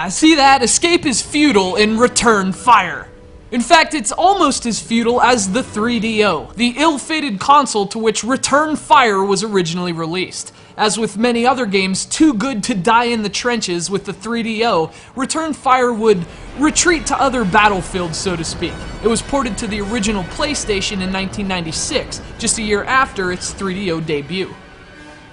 Yeah, see that? Escape is futile in Return Fire. In fact, it's almost as futile as the 3DO, the ill-fated console to which Return Fire was originally released. As with many other games too good to die in the trenches with the 3DO, Return Fire would retreat to other battlefields, so to speak. It was ported to the original PlayStation in 1996, just a year after its 3DO debut.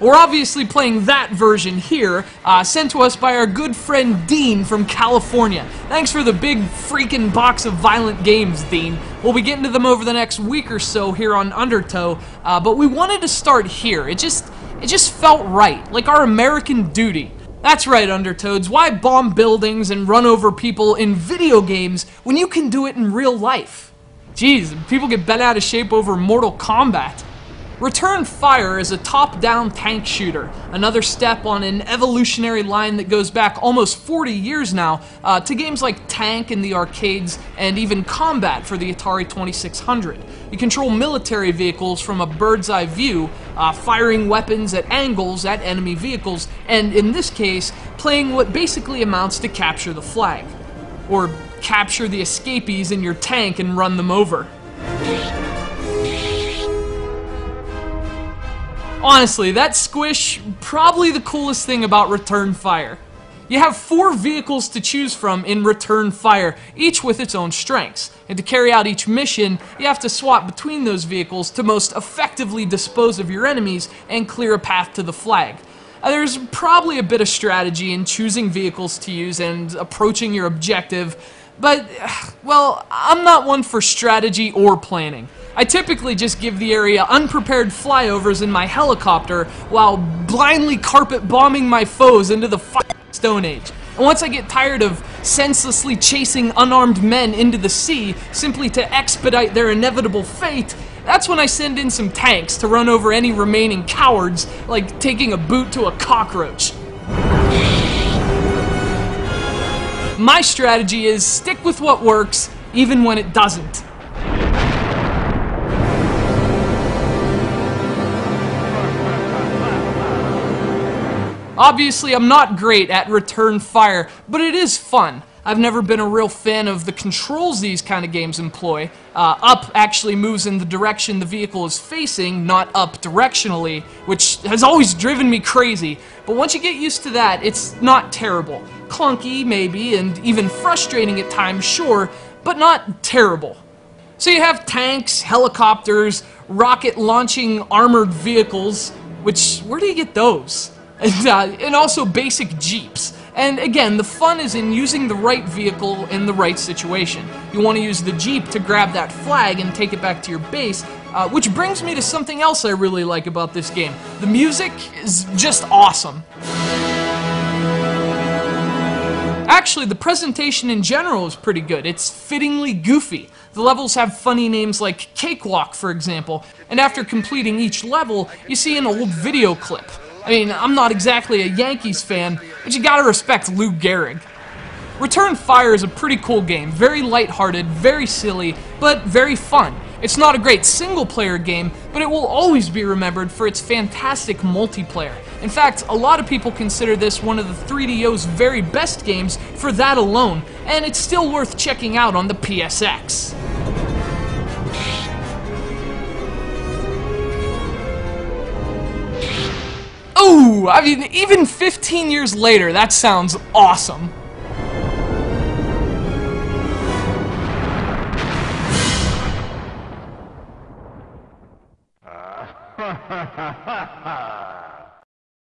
We're obviously playing that version here, sent to us by our good friend Dean from California. Thanks for the big freaking box of violent games, Dean. We'll be getting to them over the next week or so here on Undertow, but we wanted to start here. It just felt right, like our American duty. That's right, Undertoads. Why bomb buildings and run over people in video games when you can do it in real life? Jeez, people get bent out of shape over Mortal Kombat. Return Fire is a top-down tank shooter, another step on an evolutionary line that goes back almost 40 years now to games like Tank in the arcades and even Combat for the Atari 2600. You control military vehicles from a bird's-eye view, firing weapons at angles at enemy vehicles, and in this case, playing what basically amounts to capture the flag. Or capture the escapees in your tank and run them over. Honestly, that squish, probably the coolest thing about Return Fire. You have 4 vehicles to choose from in Return Fire, each with its own strengths. And to carry out each mission, you have to swap between those vehicles to most effectively dispose of your enemies and clear a path to the flag. There's probably a bit of strategy in choosing vehicles to use and approaching your objective, but, well, I'm not one for strategy or planning. I typically just give the area unprepared flyovers in my helicopter while blindly carpet bombing my foes into the Stone Age. And once I get tired of senselessly chasing unarmed men into the sea simply to expedite their inevitable fate, that's when I send in some tanks to run over any remaining cowards, like taking a boot to a cockroach. My strategy is stick with what works, even when it doesn't. Obviously, I'm not great at Return Fire, but it is fun. I've never been a real fan of the controls these kind of games employ. Up actually moves in the direction the vehicle is facing, not up directionally, which has always driven me crazy. But once you get used to that, it's not terrible. Clunky, maybe, and even frustrating at times, sure, but not terrible. So you have tanks, helicopters, rocket-launching armored vehicles, which, where do you get those? And also basic jeeps. And again, the fun is in using the right vehicle in the right situation. You want to use the jeep to grab that flag and take it back to your base, which brings me to something else I really like about this game. The music is just awesome. Actually, the presentation in general is pretty good. It's fittingly goofy. The levels have funny names like Cakewalk, for example, and after completing each level, you see an old video clip. I mean, I'm not exactly a Yankees fan, but you gotta respect Lou Gehrig. Return Fire is a pretty cool game, very lighthearted, very silly, but very fun. It's not a great single-player game, but it will always be remembered for its fantastic multiplayer. In fact, a lot of people consider this one of the 3DO's very best games for that alone, and it's still worth checking out on the PSX. Ooh, I mean, even 15 years later, that sounds awesome.